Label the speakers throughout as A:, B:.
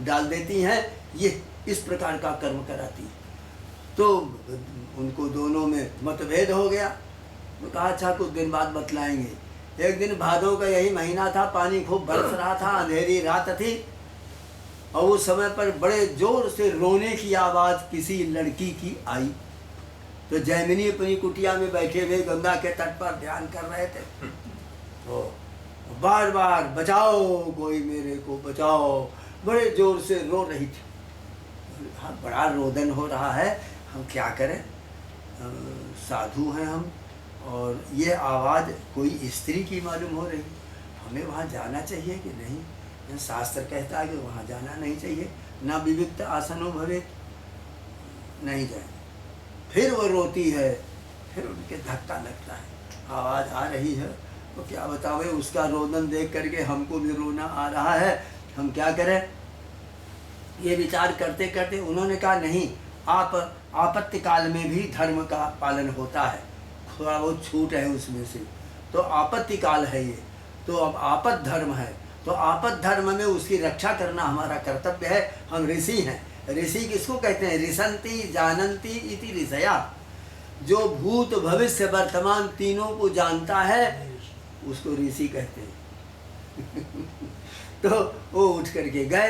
A: डाल देती हैं, ये इस प्रकार का कर्म कराती है। तो उनको दोनों में मतभेद हो गया। तो कहा अच्छा कुछ दिन बाद बतलाएंगे। एक दिन भादों का यही महीना था, पानी खूब बरस रहा था, अंधेरी रात थी, और उस समय पर बड़े जोर से रोने की आवाज़ किसी लड़की की आई। तो जैमिनी अपनी कुटिया में बैठे हुए गंगा के तट पर ध्यान कर रहे थे, तो बार बार बचाओ कोई मेरे को बचाओ, बड़े जोर से रो रही थी। हाँ, बड़ा रोदन हो रहा है, हम क्या करें, साधु हैं हम, और ये आवाज़ कोई स्त्री की मालूम हो रही, हमें वहाँ जाना चाहिए कि नहीं? शास्त्र कहता है कि वहाँ जाना नहीं चाहिए, ना विविक्त आसनो भवे, नहीं जाए। फिर वो रोती है, फिर उनके धक्का लगता है, आवाज़ आ रही है, तो क्या बतावे, उसका रोदन देख करके हमको भी रोना आ रहा है, हम क्या करें? ये विचार करते करते उन्होंने कहा नहीं, आप आपत्ति काल में भी धर्म का पालन होता है, थोड़ा बहुत छूट है उसमें से, तो आपत्ति काल है ये, तो अब आपद धर्म है, तो आपद धर्म में उसकी रक्षा करना हमारा कर्तव्य है। हम ऋषि हैं। ऋषि किसको कहते हैं? ऋषंति जानन्ति इति ऋषया, जो भूत भविष्य वर्तमान तीनों को जानता है उसको ऋषि कहते हैं। तो वो उठ करके गए,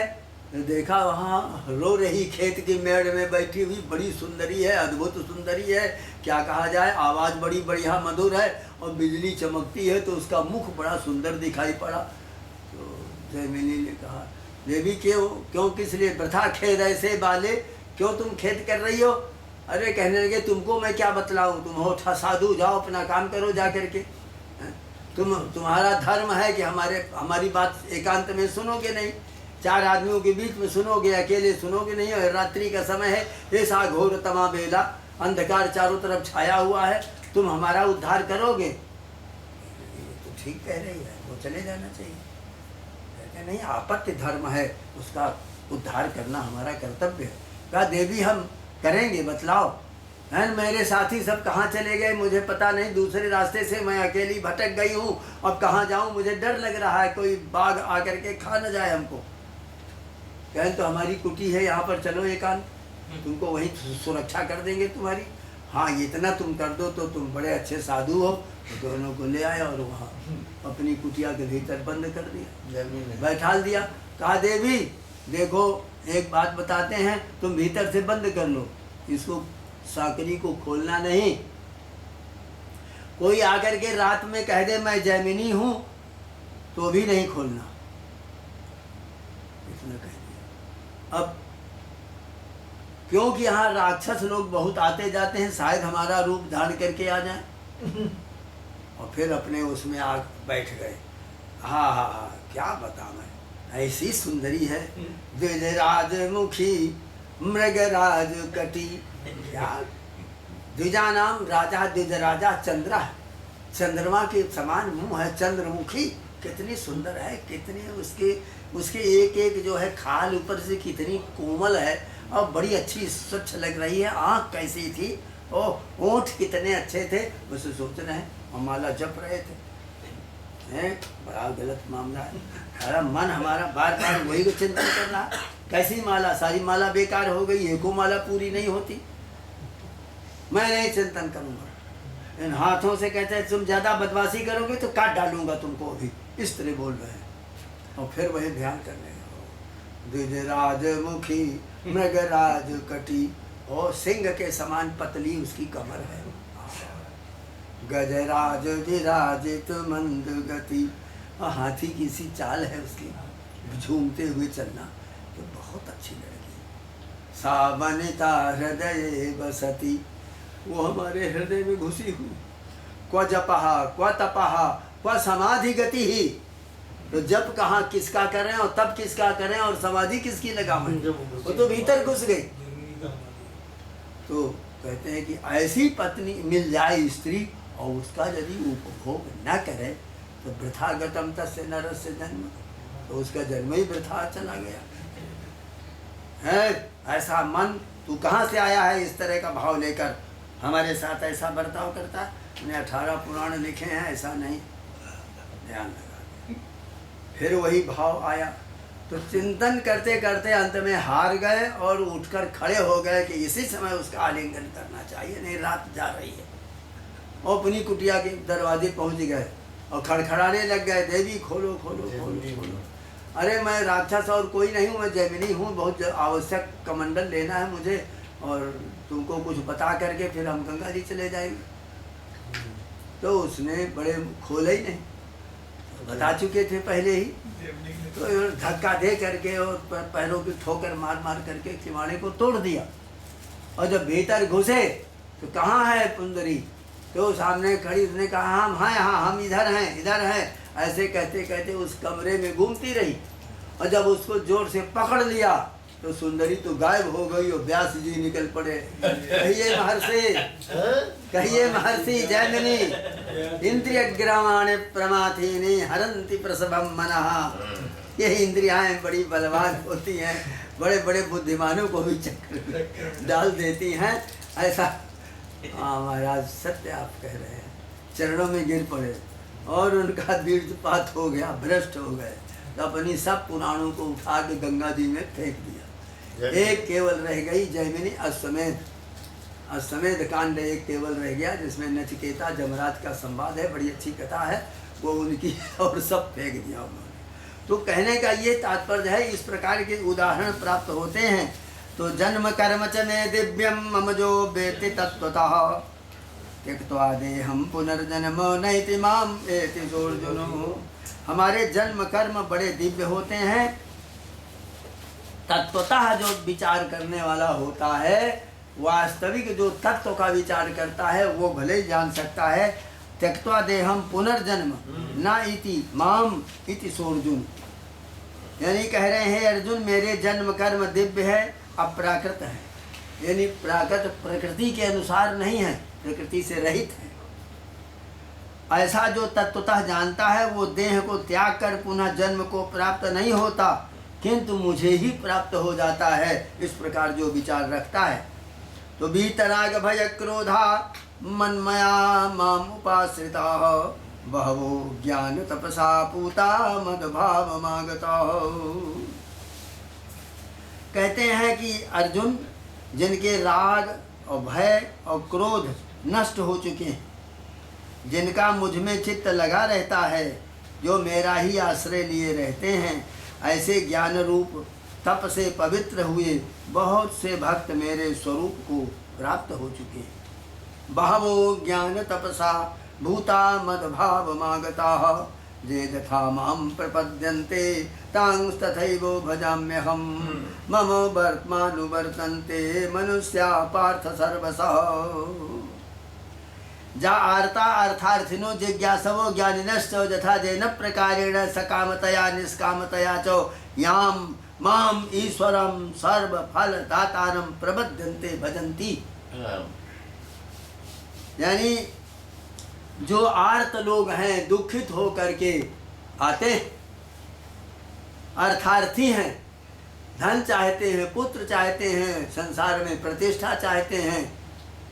A: देखा वहाँ रो रही खेत की मेड़ में बैठी हुई बड़ी सुंदरी है, अद्भुत सुंदरी है, क्या कहा जाए, आवाज़ बड़ी बढ़िया मधुर है, और बिजली चमकती है, तो उसका मुख बड़ा सुंदर दिखाई पड़ा। तो जैमिनी ने कहा, देवी क्यों किस लिए वृथा खेद ऐसे बाले, क्यों तुम खेद कर रही हो? अरे कहने लगे, तुमको मैं क्या बतलाऊँ, तुम हो साधु, जाओ अपना काम करो जा करके, तुम्हारा धर्म है कि हमारी बात एकांत में सुनोगे नहीं, चार आदमियों के बीच में सुनोगे, अकेले सुनोगे नहीं, और रात्रि का समय है, ऐसा घोर तमा बेला, अंधकार चारों तरफ छाया हुआ है, तुम हमारा उद्धार करोगे? तो ठीक कह रही है, वो चले जाना चाहिए। कहते नहीं, आपत्ति धर्म है, उसका उद्धार करना हमारा कर्तव्य है। कहा देवी हम करेंगे, बतलाओ। हैं, मेरे साथी सब कहाँ चले गए मुझे पता नहीं, दूसरे रास्ते से मैं अकेली भटक गई हूँ, अब कहाँ जाऊँ, मुझे डर लग रहा है, कोई बाघ आकर के खा न जाए हमको। कहें तो हमारी कुटी है यहाँ पर, चलो एकांत, तुमको वहीं सुरक्षा कर देंगे तुम्हारी। हाँ, इतना तुम कर दो तो तुम बड़े अच्छे साधु हो। तो दोनों को ले आए और वहाँ अपनी कुटिया के भीतर बंद कर दिया, बैठाल दिया। कहा देवी देखो, एक बात बताते हैं, तुम भीतर से बंद कर लो, इसको साकरी को खोलना नहीं। कोई आकर के रात में कह दे मैं जैमिनी हूँ तो भी नहीं खोलना, इसने कह दिया। अब क्योंकि यहाँ राक्षस लोग बहुत आते जाते हैं, शायद हमारा रूप धारण करके आ जाए। और फिर अपने उसमें आ बैठ गए। हाँ हाँ हाँ, क्या बता मैं, ऐसी सुंदरी है, द्विजराज मुखी मृगराज कटी। क्या द्विजा नाम राजा, द्विजराजा चंद्रा, चंद्रमा के समान मुंह है, चंद्रमुखी, कितनी सुंदर है, कितनी उसके एक एक जो है खाल ऊपर से कितनी कोमल है, और बड़ी अच्छी स्वच्छ लग रही है। आँख कैसी थी, ओह ओंठ कितने अच्छे थे, उसे सोच रहे हैं, और माला जप रहे थे। हैं, बड़ा गलत मामला है। हमारा मन हमारा बार बार वही को चिंतन कर रहा, कैसी माला, सारी माला बेकार हो गई, एको माला पूरी नहीं होती। मैं नहीं चिंतन करूँगा। इन हाथों से कहते हैं तुम ज़्यादा बदमाशी करोगे तो काट डालूंगा तुमको अभी, इस तरह बोल रहे हैं। और फिर वही ध्यान करने लगे, द्विजराज मुखी मृगराज कटी, और सिंह के समान पतली उसकी कमर है। गजराज विराजित मंद गति, हाथी की सी चाल है उसकी, झूमते हुए चलना, तो बहुत अच्छी लड़की। सावनिता हृदय बसती, वो हमारे हृदय में घुसी हुई। क्व जपहा क्व तपहा क्व समाधि गति ही, तो जप कहाँ किसका करें और तप किसका करें और समाधि किसकी लगावें, वो तो भीतर घुस गई। तो कहते हैं कि ऐसी पत्नी मिल जाए स्त्री, और उसका यदि उपभोग न करे तो वृथा गतम तस्य नरस्य जन्म, तो उसका जन्म ही वृथा चला गया है। ऐसा मन तू कहाँ से आया है इस तरह का भाव लेकर हमारे साथ ऐसा बर्ताव करता है? उन्हें 18 पुराण लिखे हैं, ऐसा नहीं, ध्यान लगा। फिर वही भाव आया, तो चिंतन करते करते अंत में हार गए और उठकर खड़े हो गए कि इसी समय उसका आलिंगन करना चाहिए, नहीं रात जा रही है। और अपनी कुटिया के दरवाजे पहुंच गए और खड़खड़ाने लग गए, देवी खोलो खोलो खोलो खोलो। अरे मैं राक्षस और कोई नहीं हूँ, मैं जैमिनी हूँ, बहुत आवश्यक कमंडल लेना है मुझे और तुमको कुछ बता करके फिर हम गंगा जी चले जाएंगे। तो उसने बड़े खोले ही नहीं, बता चुके थे पहले ही, तो धक्का दे करके और पैरों की ठोकर मार मार करके किवाड़े को तोड़ दिया। और जब भीतर घुसे तो कहाँ है पुंदरी, तो सामने खड़ी, उसने कहा हम हैं, हाँ हम इधर हैं इधर हैं, ऐसे कहते कहते उस कमरे में घूमती रही। और जब उसको जोर से पकड़ लिया तो सुंदरी तो गायब हो गई और व्यास जी निकल पड़े। कहिए महर्षि, कहिए महर्षि जैमिनी, इंद्रिय ग्रामाणे प्रमाथीनि हरंति प्रसभम मनः। ये इंद्रियाएं बड़ी बलवान होती हैं, बड़े बड़े बुद्धिमानों को भी चक्कर डाल देती हैं। ऐसा हाँ महाराज सत्य आप कह रहे हैं। चरणों में गिर पड़े और उनका बीर्जपात हो गया, भ्रष्ट हो गए। तो अपनी सब पुराणों को उठा के गंगा जी में फेंक दिया। एक केवल रह गई जैमिनी अश्वमेध, अश्वमेध कांड एक केवल रह गया जिसमें नचिकेता जमराज का संवाद है, बड़ी अच्छी कथा है वो उनकी, और सब फेंक दिया उन्होंने। तो कहने का ये तात्पर्य है, इस प्रकार के उदाहरण प्राप्त होते हैं। तो जन्म कर्म च मे दिव्यम मम जो वेति तत्त्वतः त्यक्त्वा देहं पुनर्जन्मो नैति माम एति सोऽर्जुनो। हमारे जन्म कर्म बड़े दिव्य होते हैं। तत्वतः जो विचार करने वाला होता है, वास्तविक जो तत्व का विचार करता है वो भले ही जान सकता है। त्यक्त्वा देहं पुनर्जन्म न इति माम इति सोऽर्जुन। यानी कह रहे हैं अर्जुन मेरे जन्म कर्म दिव्य है, अप्राकृत है, यानी प्राकृत प्रकृति के अनुसार नहीं है, प्रकृति से रहित है। ऐसा जो तत्वतः जानता है वो देह को त्याग कर पुनः जन्म को प्राप्त नहीं होता, किंतु मुझे ही प्राप्त हो जाता है, इस प्रकार जो विचार रखता है। तो वीतराग भय क्रोधा मन्मया माम उपाश्रिता बहवो ज्ञान तपसा पूता मदभाव मागता। कहते हैं कि अर्जुन जिनके राग और भय और क्रोध नष्ट हो चुके हैं, जिनका मुझ में चित्त लगा रहता है, जो मेरा ही आश्रय लिए रहते हैं, ऐसे ज्ञान रूप तप से पवित्र हुए बहुत से भक्त मेरे स्वरूप को प्राप्त हो चुके हैं। बहवो ज्ञान तपसा भूता मद्भाव मागता जे यथा मां प्रपद्यन्ते तांस् तथैव भजाम्यहम् मम वर्त्मानुवर्तन्ते मनुष्या पार्थ सर्वशः। जा आर्ता अर्थार्थिनो जिज्ञासवो ज्ञानिनश्च यथा जेन प्रकारेण सकामतया निष्कामतया च याम माम ईश्वरम सर्व फल दातारम प्रबध्यन्ते भजन्ति। यानी जो आर्त लोग हैं, दुखित हो करके आते हैं, अर्थार्थी हैं, धन चाहते हैं, पुत्र चाहते हैं, संसार में प्रतिष्ठा चाहते हैं,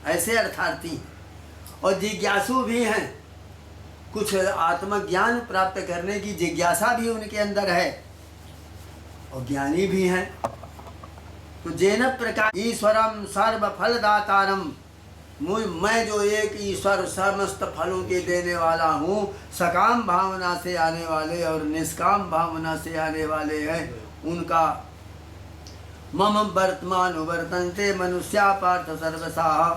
A: ऐसे अर्थार्थी हैं। और जिज्ञासु भी हैं, कुछ आत्मज्ञान प्राप्त करने की जिज्ञासा भी उनके अंदर है, और ज्ञानी भी हैं। तो जेन प्रकार ईश्वरम सर्व फलदातारम, मैं जो एक ईश्वर समस्त फलों के देने वाला हूँ, सकाम भावना से आने वाले और निष्काम भावना से आने वाले हैं, उनका मम वर्तमान वर्तन्ते मनुष्या पार्थ सर्वशः।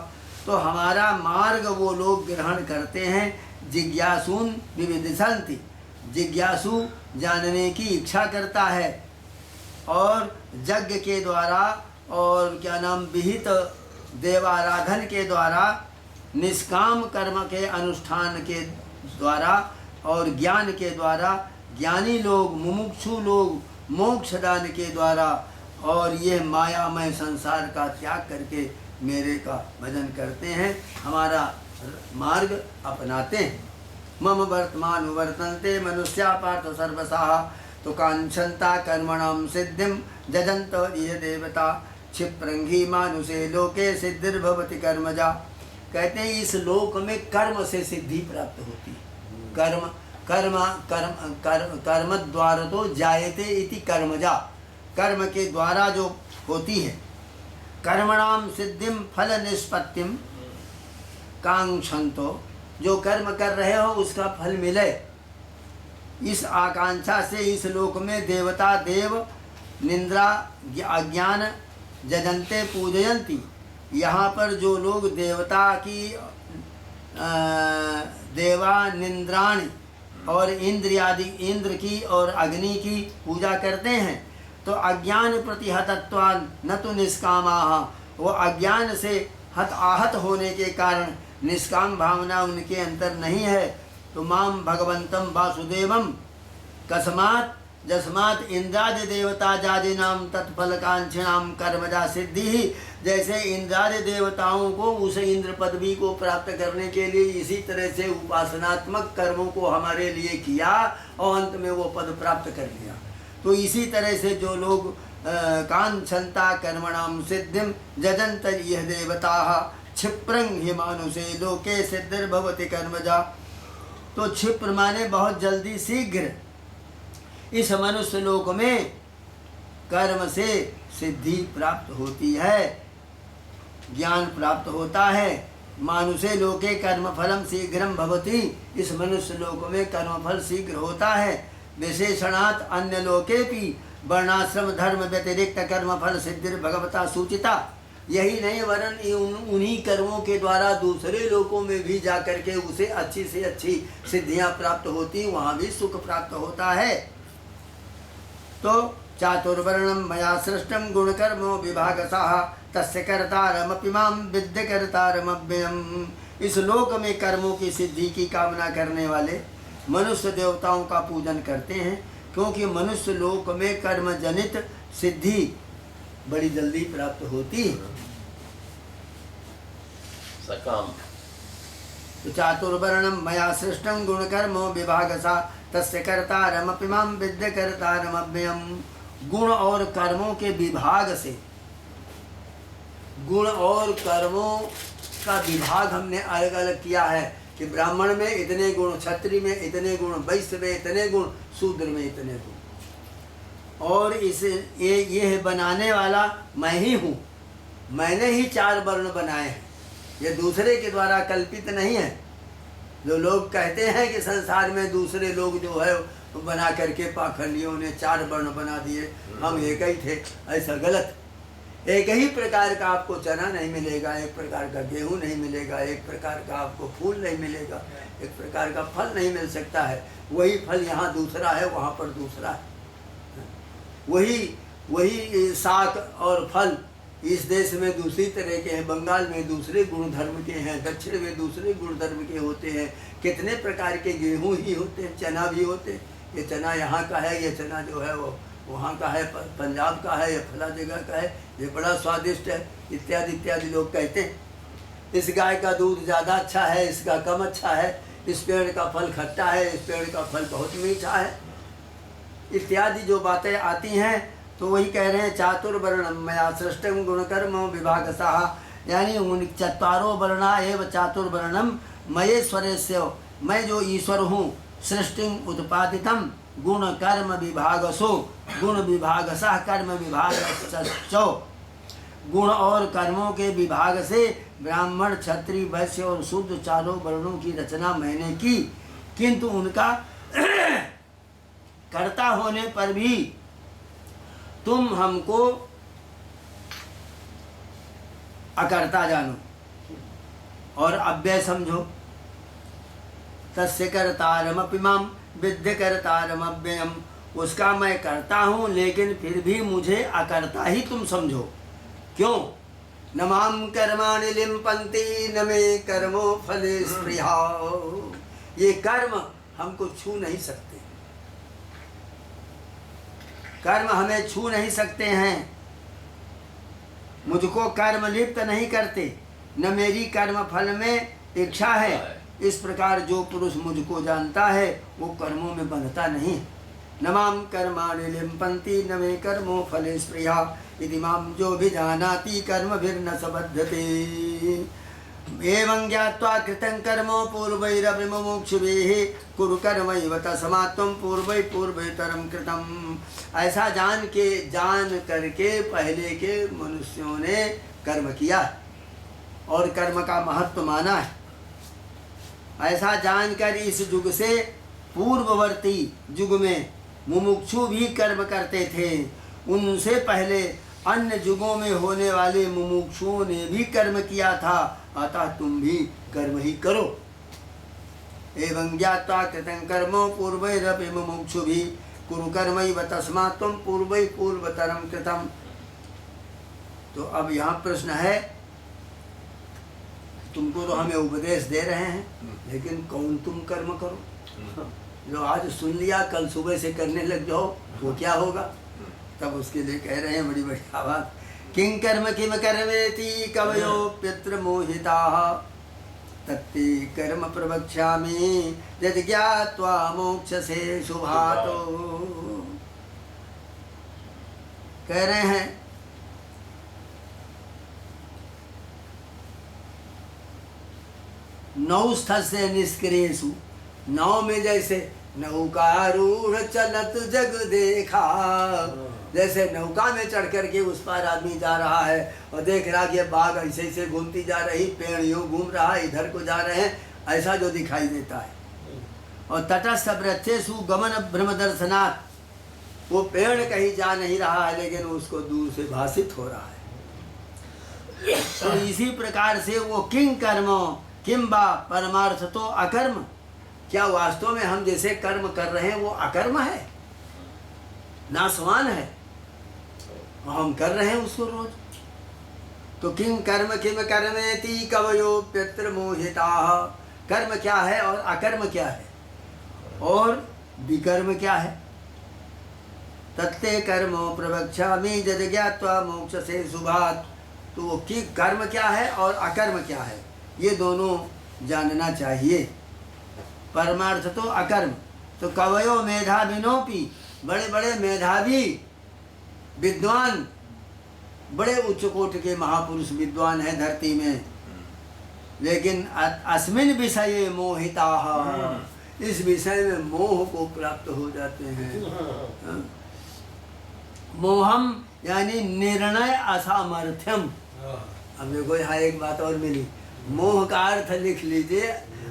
A: तो हमारा मार्ग वो लोग ग्रहण करते हैं। जिज्ञासून विविदिशन्ति, जिज्ञासु जानने की इच्छा करता है, और यज्ञ के द्वारा और क्या नाम विहित देवाराधन के द्वारा, निष्काम कर्म के अनुष्ठान के द्वारा और ज्ञान के द्वारा ज्ञानी लोग, मुमुक्षु लोग मोक्षदान के द्वारा और ये मायामय संसार का त्याग करके मेरे का भजन करते हैं, हमारा मार्ग अपनाते हैं। मम वर्तमान वर्तन्ते मनुष्या पार्थ सर्वशः। तो कांक्षन्ता कर्मणां सिद्धिं जजन्त ये देवता क्षिप्रंघी मानुषे लोके सिद्धिर्भवति कर्मजा। कहते हैं इस लोक में कर्म से सिद्धि प्राप्त होती है। कर्म कर्म कर्म कर्म कर्म द्वारा तो जायते इति कर्मजा, कर्म के द्वारा जो होती है। कर्मणाम सिद्धिम फल निष्पत्तिम कांक्षन्तो, जो कर्म कर रहे हो उसका फल मिले, इस आकांक्षा से इस लोक में देवता देव निंद्रा अज्ञान जजन्ते पूजयन्ति। यहाँ पर जो लोग देवता की देवा निंद्राणी और इंद्र की और अग्नि की पूजा करते हैं, तो अज्ञान प्रतिहतत्वान् न तो निष्कामाः, वो अज्ञान से आहत होने के कारण निष्काम भावना उनके अंतर नहीं है। तो माम भगवंतम वासुदेवम कस्मात् जस्मात् इंद्रादि देवता जादिनाम तत्फलकांक्षिणाम कर्मजा सिद्धि। जैसे इंद्रादि देवताओं को उस इंद्र पदवी को प्राप्त करने के लिए इसी तरह से उपासनात्मक कर्मों को हमारे लिए किया और अंत में वो पद प्राप्त कर लिया। तो इसी तरह से जो लोग कांक्षन्ता कर्मणाम सिद्धिम जजन्त यह देवता क्षिप्रंग हि मानुषे लोके सिद्धिर्भवति कर्मजा। तो क्षिप्र माने बहुत जल्दी शीघ्र, इस मनुष्य लोक में कर्म से सिद्धि प्राप्त होती है, ज्ञान प्राप्त होता है। मानुषे लोके कर्म फलम शीघ्रम भवति, इस मनुष्य लोक में कर्म फल शीघ्र होता है। विशेषणात् अन्य लोके भी वर्णाश्रम धर्म व्यतिरिक्त कर्म फल सिद्धिर भगवता सूचिता। यही नहीं वरन उन्हीं कर्मों के द्वारा दूसरे लोकों में भी जाकर के उसे अच्छी से अच्छी सिद्धियां प्राप्त होती, वहाँ भी सुख प्राप्त होता है। तो चातुर्वर्णम मया सृष्टम गुणकर्मो विभागसः तस्य कर्तारमपि मां विद्य कर्तारमव्ययम्। इस लोक में कर्मों की सिद्धि की कामना करने वाले मनुष्य देवताओं का पूजन करते हैं, क्योंकि मनुष्य लोक में कर्म जनित सिद्धि बड़ी जल्दी प्राप्त होती है।
B: सकाम
A: तो चातुर्वर्णम मया सृष्टम गुणकर्मो विभागसा तस्य कर्तारमपि मां विद्य कर्तारमव्ययम्। गुण और कर्मों के विभाग से, गुण और कर्मों का विभाग हमने अलग अलग किया है कि ब्राह्मण में इतने गुण, क्षत्रिय में इतने गुण, वैश्य में इतने गुण, शूद्र में इतने गुण। और इसे ये बनाने वाला मैं ही हूँ, मैंने ही 4 वर्ण बनाए हैं, ये दूसरे के द्वारा कल्पित नहीं है। जो लोग कहते हैं कि संसार में दूसरे लोग जो है वो बना करके पाखंडियों ने 4 वर्ण बना दिए, हम एक ही थे, ऐसा गलत। एक ही प्रकार का आपको चना नहीं मिलेगा, एक प्रकार का गेहूं नहीं मिलेगा, एक प्रकार का आपको फूल नहीं मिलेगा, एक प्रकार का फल नहीं मिल सकता है। वही फल यहाँ दूसरा है, वहाँ पर दूसरा है। वही शाक और फल इस देश में दूसरी तरह के हैं, बंगाल में दूसरे गुण धर्म के हैं, दक्षिण में दूसरे गुण धर्म के होते हैं। कितने प्रकार के गेहूं ही होते हैं, चना भी होते हैं। ये चना यहाँ का है, ये चना जो है वो वहाँ का है, पंजाब का है, या फला जगह का है, ये बड़ा स्वादिष्ट है, इत्यादि इत्यादि लोग कहते हैं। इस गाय का दूध ज़्यादा अच्छा है, इसका कम अच्छा है, इस पेड़ का फल खट्टा है, इस पेड़ का फल बहुत मीठा है, इत्यादि जो बातें आती हैं। तो वही कह रहे हैं चातुर्वर्णम मया सृष्टम गुणकर्म विभागसः, यानी उन 4 वर्णा एव चातुर्वर्णम मयेश्वरेस्य, मैं जो ईश्वर हूँ, सृष्टिं उत्पादितम गुण कर्म विभागसो, गुण विभागसः कर्म विभागश्चो। गुण और कर्मों के विभाग से ब्राह्मण क्षत्रिय वैश्य और शूद्र 4 वर्णों की रचना मैंने की, किंतु उनका कर्ता होने पर भी तुम हमको अकर्ता जानो और अव्यय समझो। तस्य कर्तारमपि मां विद्य कर्तारमव्ययम्, उसका मैं करता हूँ लेकिन फिर भी मुझे अकर्ता ही तुम समझो। क्यों? न मां कर्माणि लिम्पन्ति न मे कर्मो फले स्पृहा। ये कर्म हमको छू नहीं सकते, कर्म हमें छू नहीं सकते हैं, मुझको कर्म लिप्त नहीं करते, न मेरी कर्म फल में इच्छा है। इस प्रकार जो पुरुष मुझको जानता है वो कर्मों में बंधता नहीं। न माम कर्माणि लिम्पन्ति न मे कर्मो फले स्पृहा इति माम जो भी जानाति कर्म फिर न सबद्धते। एवं ज्ञात्वा कृतं कर्म पूर्वैरपि मुमुक्षुभिः कुरु कर्मैव तस्मात् त्वं पूर्वैतरं कृतम्। ऐसा जान करके पहले के मनुष्यों ने कर्म किया और कर्म का महत्व माना है। ऐसा जानकर इस युग से पूर्ववर्ती युग में मुमुक्षु भी कर्म करते थे। उनसे पहले अन्य युगों में होने वाले मुमुक्षुओं ने भी कर्म किया था, अतः तुम भी कर्म ही करो। एवं ज्ञात्वा कृतं कर्म पूर्वैरपि मुमुक्षुभिः कुरु कर्मैव तस्मात् त्वं पूर्वतरं कृतम्। तो अब यहाँ प्रश्न है, तुमको तो हमें उपदेश दे रहे हैं, लेकिन कौन तुम कर्म करो? जो आज सुन लिया कल सुबह से करने लग जाओ वो क्या होगा? तब उसके लिए कह रहे हैं बड़ी बड़ी आवाज, किं कर्म किम कर्मेति कवयोप्यत्र मोहिताः तत्ते कर्म प्रवक्ष्यामि यदि ज्ञात्वा मोक्षसे शुभातो। कह रहे हैं नौस्थस्य निष्क्रियेषु, नाव में जैसे नौकारूढ़ चलत जग देखा, जैसे नौका में चढ़ करके उस पार आदमी जा रहा है और देख रहा कि बाघ ऐसे ऐसे घूमती जा रही, पेड़ यूं घूम रहा है, इधर को जा रहे हैं, ऐसा जो दिखाई देता है। और तटस्थ वृक्षेषु गमन भ्रम दर्शनात्, वो पेड़ कहीं जा नहीं रहा है लेकिन उसको दूर से भासित हो रहा है। तो इसी प्रकार से वो किं कर्म किम बा परमार्थ तो अकर्म, क्या वास्तव में हम जैसे कर्म कर रहे हैं वो अकर्म है, नासवान है, हम कर रहे हैं उसको रोज। तो किं कर्म किम कर्मेति कवयोप्यत्र मोहिताः, कर्म क्या है और अकर्म क्या है और विकर्म क्या है। तत्ते कर्मो प्रवक्ष्यामि यदि ज्ञात्वा मोक्षसे शुभात्, तो कि कर्म क्या है और अकर्म क्या है ये दोनों जानना चाहिए। परमार्थ तो अकर्म। तो कवयो मेधाविनोपि, बड़े बड़े मेधावी विद्वान, बड़े उच्च कोटि के महापुरुष विद्वान हैं धरती में, लेकिन अस्मिन् विषये मोहिताः, इस विषय में मोह को प्राप्त हो जाते हैं। मोहम यानी निर्णय असामर्थ्यम। अब देखो यहाँ एक बात और मिली, मोह का अर्थ लिख लीजिए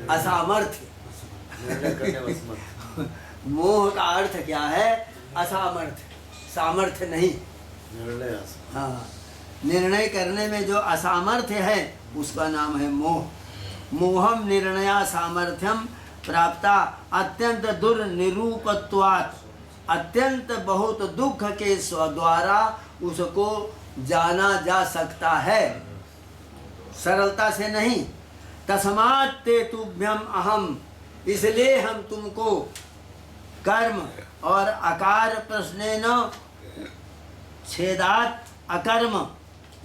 A: असामर्थ्य। मोह का अर्थ क्या है? असामर्थ्य, सामर्थ्य नहीं। हाँ, निर्णय करने में जो असामर्थ्य है उसका नाम है मोह। मोहम निर्णया सामर्थ्यम प्राप्ता अत्यंत दुर्निरूपत्वात्, अत्यंत बहुत दुख के द्वारा उसको जाना जा सकता है, सरलता से नहीं। तस्मात् ते तुभ्यम अहम, इसलिए हम तुमको कर्म और अकार प्रश्नेन छेदात अकर्म,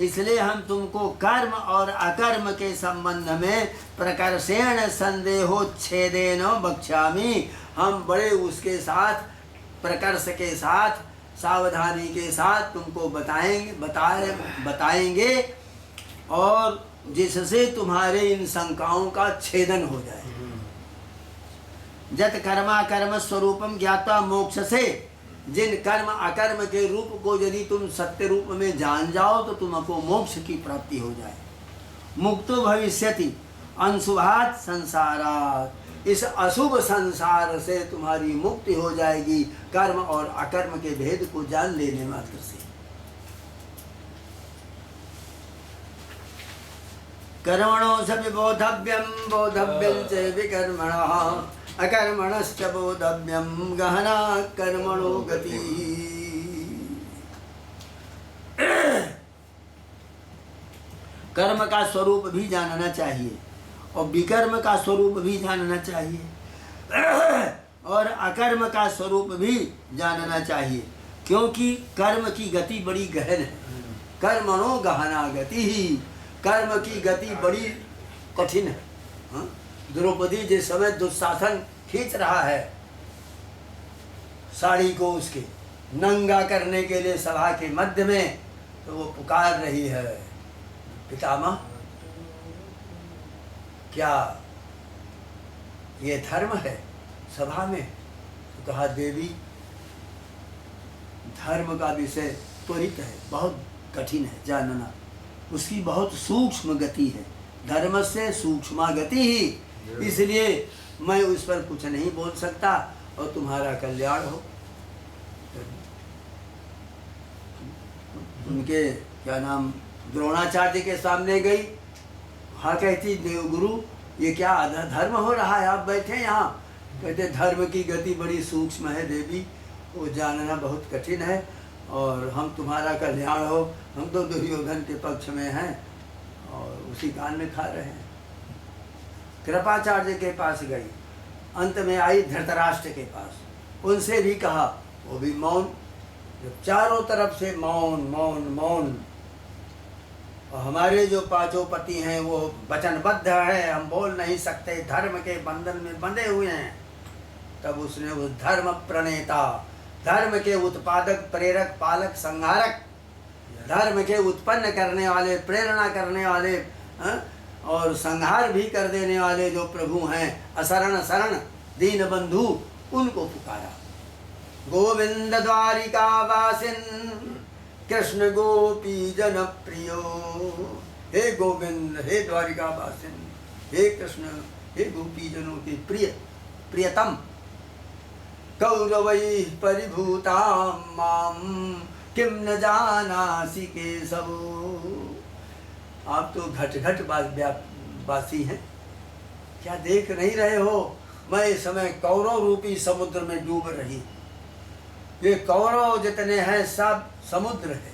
A: इसलिए हम तुमको कर्म और अकर्म के संबंध में प्रकर्षेण संदेहोच्छेदेन बक्ष्यामि, हम बड़े उसके साथ प्रकर्ष के साथ सावधानी के साथ तुमको बताएंगे और जिससे तुम्हारे इन शंकाओं का छेदन हो जाए। जत कर्मा कर्म स्वरूपम ज्ञाता मोक्ष से, जिन कर्म अकर्म के रूप को यदि तुम सत्य रूप में जान जाओ तो तुमको मोक्ष की प्राप्ति हो जाए। मुक्तो भविष्यति अंशुभात संसारात, इस अशुभ संसार से तुम्हारी मुक्ति हो जाएगी कर्म और अकर्म के भेद को जान लेने मात्र से। कर्मणो सपि बोधव्यम बोधव्यम च विकर्मणः अकर्मणश्च बोधव्यम गहना कर्मणो गति। कर्म का स्वरूप भी जानना चाहिए और विकर्म का स्वरूप भी जानना चाहिए और अकर्म का स्वरूप भी जानना चाहिए, क्योंकि कर्म की गति बड़ी गहन है। कर्मणो गहना गति ही, कर्म की गति बड़ी कठिन है। हाँ? द्रौपदी जिस समय दुशासन खींच रहा है साड़ी को उसके नंगा करने के लिए सभा के मध्य में, तो वो पुकार रही है, पितामह क्या ये धर्म है सभा में? तो कहा देवी धर्म का विषय त्वरित है, बहुत कठिन है जानना, उसकी बहुत सूक्ष्म गति है, धर्म से सूक्ष्मा गति ही, इसलिए मैं उस पर कुछ नहीं बोल सकता और तुम्हारा कल्याण हो। उनके क्या नाम द्रोणाचार्य के सामने गई, हाँ कहती देवगुरु ये क्या धर्म हो रहा है, आप बैठे यहाँ? कहते धर्म की गति बड़ी सूक्ष्म है देवी, वो जानना बहुत कठिन है और हम तुम्हारा कल्याण हो, हम तो दुर्योधन के पक्ष में हैं और उसी कान में खा रहे हैं। कृपाचार्य के पास गई, अंत में आई धृतराष्ट्र के पास, उनसे भी कहा, वो भी मौन, जब चारों तरफ से मौन मौन मौन, और हमारे जो पांचों पति हैं वो वचनबद्ध है, हम बोल नहीं सकते, धर्म के बंधन में बंधे हुए हैं। तब उसने उस धर्म प्रणेता, धर्म के उत्पादक, प्रेरक, पालक, संहारक, धर्म के उत्पन्न करने वाले, प्रेरणा करने वाले और संहार भी कर देने वाले जो प्रभु हैं, असरण शरण दीन बंधु, उनको पुकारा। गोविंद द्वारिका वासिन कृष्ण गोपी जन प्रियो, हे गोविंद, हे द्वारिका वासिन, हे कृष्ण, हे गोपी जनों के प्रिय प्रियतम, कौरवै परिभूता माम किम न जानासि केशव। आप तो घट घट वासी हैं, क्या देख नहीं रहे हो? मैं इस समय कौरव रूपी समुद्र में डूब रही, ये कौरव जितने हैं सब समुद्र है,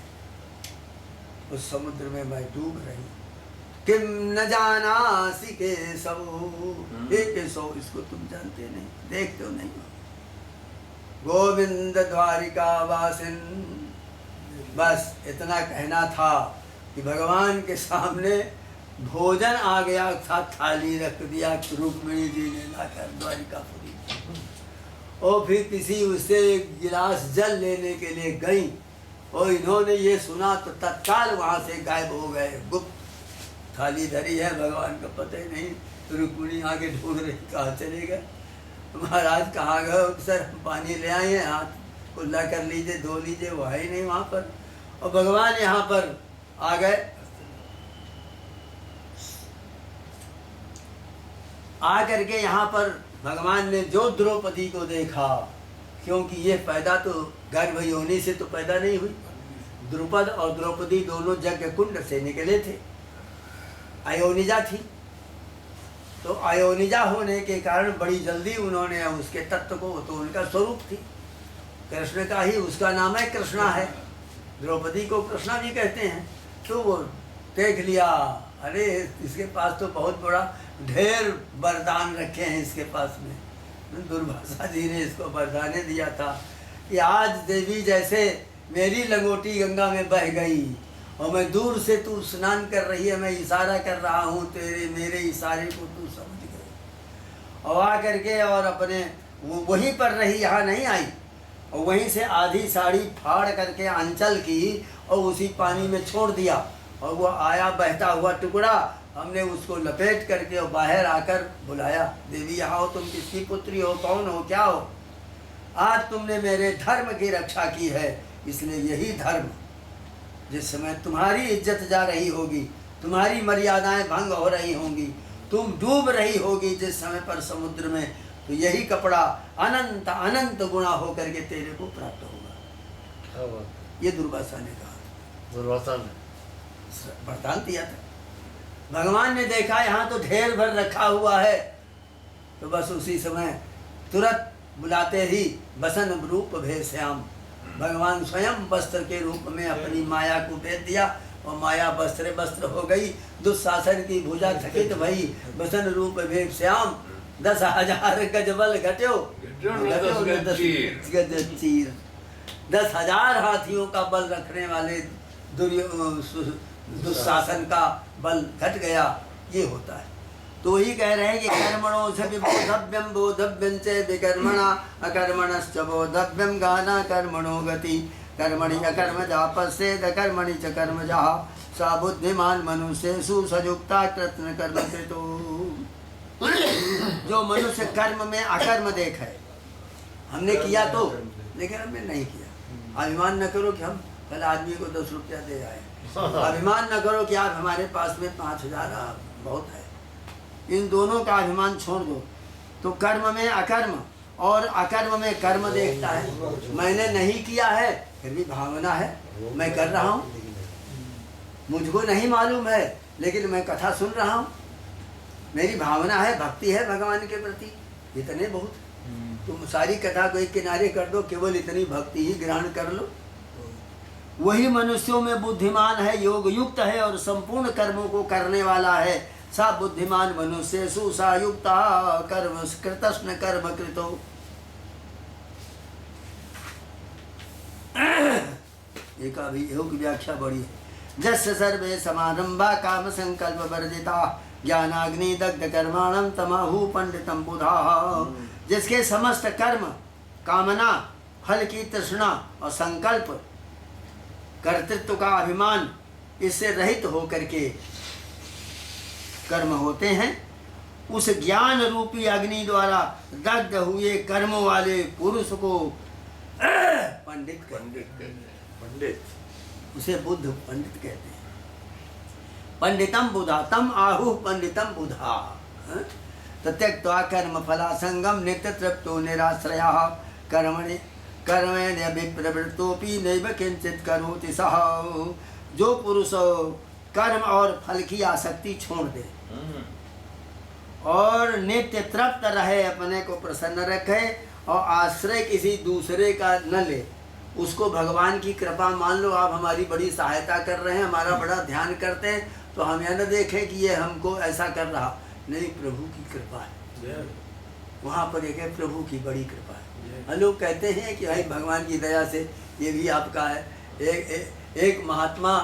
A: उस समुद्र में मैं डूब रही। किम न जानासि केशव, हे केशव, इसको तुम जानते नहीं, देखते हो नहीं। गोविंद द्वारिका वासिन, बस इतना कहना था कि भगवान के सामने भोजन आ गया था, थाली रख दिया रुक्मिणी जी ने लाकर द्वारिकापुरी, और फिर किसी उससे एक गिलास जल लेने के लिए गई और इन्होंने ये सुना तो तत्काल वहाँ से गायब हो गए। गुप्त थाली धरी है, भगवान का पता ही नहीं, तो रुक्मिणी आगे ढूंढ रही, कहाँ चले गए महाराज, कहाँ गए? सर हम पानी ले आए हैं, हाथ कुल्ला कर लीजिए, धो लीजिए, वो है ही नहीं वहाँ पर, और भगवान यहाँ पर आ गए। आ करके यहाँ पर भगवान ने जो द्रौपदी को देखा, क्योंकि ये पैदा तो गर्भ योनि से तो पैदा नहीं हुई, द्रुपद और द्रौपदी दोनों यज्ञ कुंड से निकले थे, अयोनिजा थी, तो अयोनिजा होने के कारण बड़ी जल्दी उन्होंने उसके तत्व को, तो उनका स्वरूप थी कृष्ण का ही, उसका नाम है कृष्णा है, द्रौपदी को कृष्णा भी कहते हैं। तो वो देख लिया, अरे इसके पास तो बहुत बड़ा ढेर वरदान रखे हैं इसके पास में, दुर्वासा जी ने इसको वरदान दिया था कि आज देवी जैसे मेरी लंगोटी गंगा में बह गई और मैं दूर से तू स्नान कर रही है, मैं इशारा कर रहा हूँ तेरे मेरे इशारे को तू समझ गई, और आ करके और अपने वो वहीं पर रही, यहाँ नहीं आई, और वहीं से आधी साड़ी फाड़ करके अंचल की और उसी पानी में छोड़ दिया, और वो आया बहता हुआ टुकड़ा, हमने उसको लपेट करके और बाहर आकर बुलाया, देवी यहाँ हो, तुम किसकी पुत्री हो, कौन हो, क्या हो? आज तुमने मेरे धर्म की रक्षा की है, इसलिए यही धर्म जिस समय तुम्हारी इज्जत जा रही होगी, तुम्हारी मर्यादाएं भंग हो रही होंगी, तुम डूब रही होगी जिस समय पर समुद्र में, तो यही कपड़ा अनंत अनंत गुणा होकर के तेरे को प्राप्त होगा। ये दुर्वासा ने कहा,
B: दुर्वासा ने
A: वरदान दिया था। भगवान ने देखा यहाँ तो ढेर भर रखा हुआ है, तो बस उसी समय तुरंत बुलाते ही बसन रूप भेश्याम, भगवान स्वयं वस्त्र के रूप में अपनी माया को भेज दिया और माया वस्त्र हो गई, दुशासन की भुजा थकित भई, बसन रूप भेश्याम 10,000 गजबल घट्यो 10,000 हाथियों का बल रखने वाले दुशासन का बल घट गया, ये होता है। तो ही कह रहे हैं कि कर्मणों से बोधव्यम बोधव्यम च विकर्मणा अकर्मणश्च बोधव्यम गाना कर्मणो गति कर्मणि अकर्मजा पश्येद कर्मणि च कर्मजा सा बुद्धिमान मनुष्येषु सयुक्ता कृत्न कर्म कृतो। जो मनुष्य कर्म में अकर्म देखे। हमने किया तो, लेकिन हमने नहीं किया। अभिमान न करो कि हम कल आदमी को 10 रुपया दे आए। अभिमान न करो कि आप हमारे पास में 5000 बहुत है। इन दोनों का अभिमान छोड़ दो। तो कर्म में अकर्म और अकर्म में कर्म देखता है। मैंने नहीं किया है फिर भी भावना है मैं कर रहा हूँ। मुझको नहीं मालूम है लेकिन मैं कथा सुन रहा हूँ। मेरी भावना है, भक्ति है भगवान के प्रति, इतने बहुत। तुम सारी कथा को एक किनारे कर दो, केवल इतनी भक्ति ही ग्रहण कर लो। वही मनुष्यों में बुद्धिमान है, योग युक्त है और संपूर्ण कर्मों को करने वाला है। सा बुद्धिमान मनुष्य सुसा युक्ता कर्म कृतस्न कर्म कृतो। एक अभी योग व्याख्या बड़ी है। जस्य सर्वे समारंभा काम संकल्प वर्जिता ज्ञानाग्नि दग्ध कर्माणम तमाहु पंडितम बुधा। जिसके समस्त कर्म, कामना, फल की तृष्णा और संकल्प, कर्तृत्व का अभिमान इससे रहित होकर के कर्म होते हैं, उस ज्ञान रूपी अग्नि द्वारा दग्ध हुए कर्म वाले पुरुष को पंडित पंडित उसे बुद्ध पंडित कहते हैं। पंडितम बुधा तम आहु पंडितम बुधा। त्यक्त्वा कर्म फलासंगम नित्य तृप्तो निराश्रयः कर्मणि कर्मेण विप्रवृत्तोपि नैव किंचित करोति सः। जो पुरुष कर्म और फल की आसक्ति छोड़ दे और नित्य तृप्त रहे, अपने को प्रसन्न रखे और आश्रय किसी दूसरे का न ले, उसको भगवान की कृपा मान लो। आप हमारी बड़ी सहायता कर रहे हैं, हमारा बड़ा ध्यान करते हैं, तो हम यह न देखें कि ये हमको ऐसा कर रहा, नहीं, प्रभु की कृपा है। वहाँ पर एक है प्रभु की बड़ी कृपा है। लोग कहते हैं कि भाई भगवान की दया से ये भी आपका है। एक महात्मा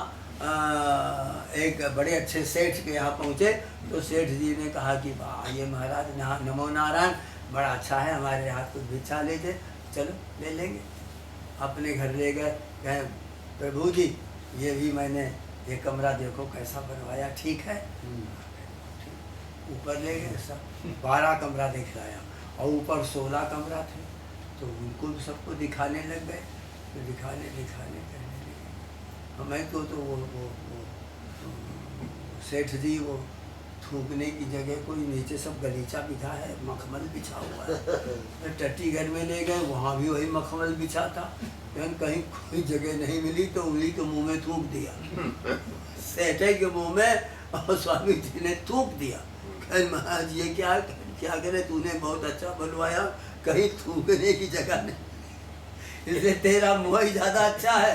A: एक बड़े अच्छे सेठ के यहाँ पहुँचे तो सेठ जी ने कहा कि वाह ये महाराज नमो नारायण, बड़ा अच्छा है, हमारे हाथ कुछ भिक्षा लेते, चलो ले लेंगे। अपने घर ले गए, कहे प्रभु जी ये भी मैंने ये कमरा देखो कैसा बनवाया, ठीक है? ऊपर ले गए, सब 12 कमरा दिखलाया और ऊपर 16 कमरा थे। तो उनको भी सबको दिखाने लग गए, तो दिखाने कहने लगे। हमें तो वो सेठ जी वो थूकने की जगह कोई नीचे सब गलीचा बिछा है, मखमल बिछा हुआ है। टट्टी घर में ले गए, वहाँ भी वही मखमल बिछा था। कहीं कोई जगह नहीं मिली तो उंगली के मुंह में थूक दिया, सेठे के मुंह में, और स्वामी जी ने थूक दिया। कहे महाराज ये क्या करे, तूने बहुत अच्छा बनवाया, कहीं थूकने की जगह नहीं, इसलिए तेरा मुँह ही ज्यादा अच्छा है,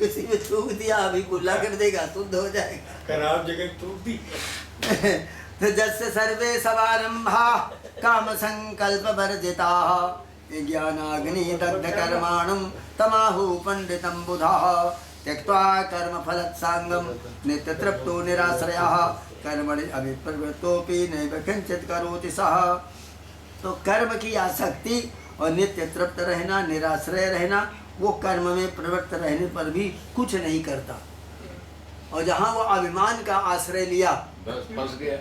A: इसी में थूक दिया, अभी कुल्ला कर देगा, शुद्ध हो जाएगा। खराब जगह थूक दी। तो जस्य सर्वे समारंभा काम संकल्प वर्जिता ज्ञानाग्नि दग्ध कर्माणम तमाहु पंडितम बुधाः त्यक्त्वा कर्म फलत्सांगम नित्य तृप्तो निराश्रयः कर्मणि अभिप्रवृत्तोपि नैव किंचित करोति सः। तो कर्म की आसक्ति और नित्य तृप्त रहना, निराश्रय रहना, वो कर्म में प्रवृत्त रहने पर भी कुछ नहीं करता। और जहाँ वो अभिमान का आश्रय लिया
B: फंस गया।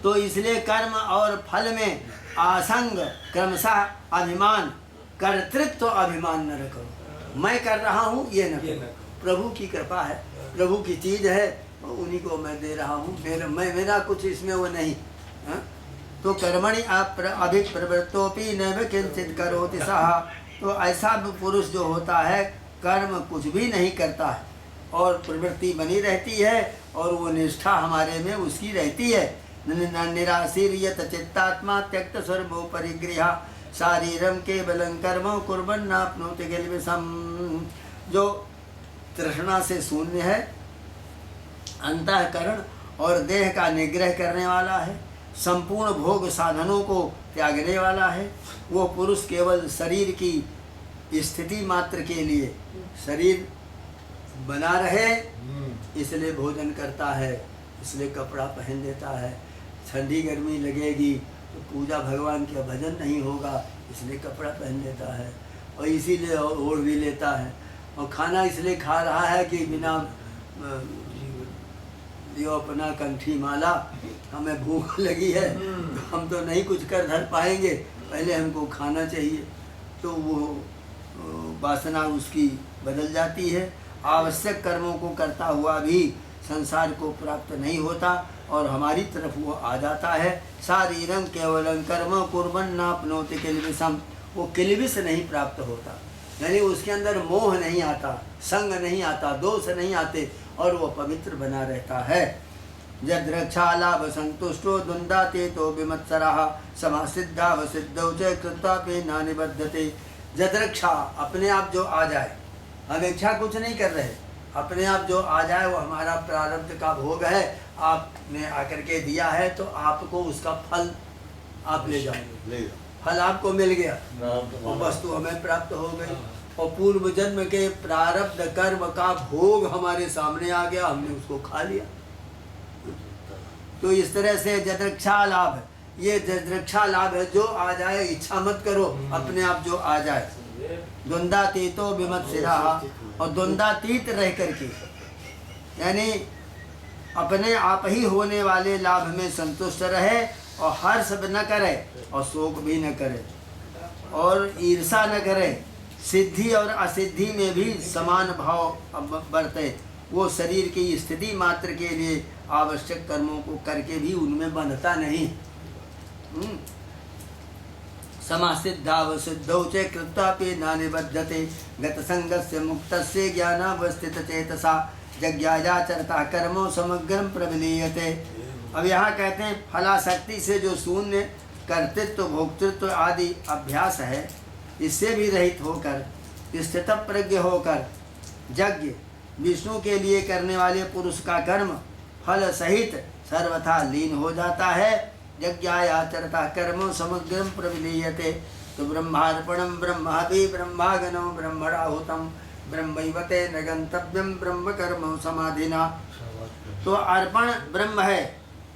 A: तो इसलिए कर्म और फल में आसंग क्रमशः अभिमान, कर्तृत्व अभिमान न रखो। मैं कर रहा हूँ ये न करो, प्रभु की कृपा है, प्रभु की चीज है, उन्हीं को मैं दे रहा हूँ, मेरा कुछ इसमें वो नहीं। तो कर्मणि अभिप्रवृत्तोपि नैव किंचित करोति सः। तो ऐसा पुरुष जो होता है कर्म कुछ भी नहीं करता है और प्रवृत्ति बनी रहती है और वो निष्ठा हमारे में उसकी रहती है। निराशीर्यत चित्तात्मा त्यक्त सर्वो परिगृह शारीरम केवलं कर्म कुर्वन्नाप्नोति किल्बिषम्। जो तृष्णा से शून्य है, अंतःकरण और देह का निग्रह करने वाला है, संपूर्ण भोग साधनों को त्यागने वाला है, वो पुरुष केवल शरीर की स्थिति मात्र के लिए, शरीर बना रहे इसलिए भोजन करता है, इसलिए कपड़ा पहन लेता है। ठंडी गर्मी लगेगी तो पूजा भगवान का भजन नहीं होगा, इसलिए कपड़ा पहन लेता है और इसीलिए ओढ़ भी लेता है। और खाना इसलिए खा रहा है कि बिना लियो अपना कंठी माला, हमें भूख लगी है, हम तो नहीं कुछ कर धर पाएंगे, पहले हमको खाना चाहिए। तो वो वासना उसकी बदल जाती है। आवश्यक कर्मों को करता हुआ भी संसार को प्राप्त नहीं होता और हमारी तरफ वो आ जाता है। शारीरं केवलं कर्म कुर्वन् नाप्नोति किल्बिषम्, वो किल्बिष नहीं प्राप्त होता, यानी उसके अंदर मोह नहीं आता, संग नहीं आता, दोष नहीं आते और वो पवित्र बना रहता है। यद्रक्षा लाभ संतुष्टो द्वंद्वाते तो विमत्सरः समासिद्धावसिद्धौ च कृत्वापि न निबध्यते। यद्रक्षा, अपने आप जो आ जाए, हम इच्छा कुछ नहीं कर रहे, अपने आप जो आ जाए वो हमारा प्रारब्ध का भोग है, आपने आकर के दिया है तो आपको उसका फल आप ले जाओ, फल आपको मिल गया और वस्तु हमें प्राप्त हो गई और पूर्व जन्म के प्रारब्ध कर्म का भोग हमारे सामने आ गया, हमने उसको खा लिया। तो इस तरह से यदृक्षा लाभ, ये यदृक्षा लाभ है, जो आ जाए, इच्छा मत करो, अपने आप जो आ जाए। द्वंद्वातीतो विमत्सरः, और द्वंद्वातीत रह करके, यानी अपने आप ही होने वाले लाभ में संतुष्ट रहे और हर्ष न करे और शोक भी न करे और ईर्षा न करे, सिद्धि और असिद्धि में भी समान भाव बरते। वो शरीर की स्थिति मात्र के लिए आवश्यक कर्मों को करके भी उनमें बंधता नहीं। समासिद्धावसिद्धौ च कृत्वापि न निबध्यते गतसंगस्य मुक्तस्य ज्ञानावस्थितचेतसा यज्ञायाचरता कर्मो समग्रम प्रविलीयते। अब यहाँ कहते हैं फलाशक्ति से जो शून्य कर्तृत्व भोक्तृत्व आदि अभ्यास है, इससे भी रहित होकर स्थित प्रज्ञ होकर यज्ञ विष्णु के लिए करने वाले पुरुष का कर्म फल सहित सर्वथा लीन हो जाता है। यज्ञायाचरता कर्मो समग्रम प्रविलीयते। तो ब्रह्मार्पणम ब्रह्माभि ब्रह्मागनो ब्रह्मणाहुतम ब्रह्मैवते न गंतव्यम ब्रह्म कर्म समाधिना। तो अर्पण ब्रह्म है,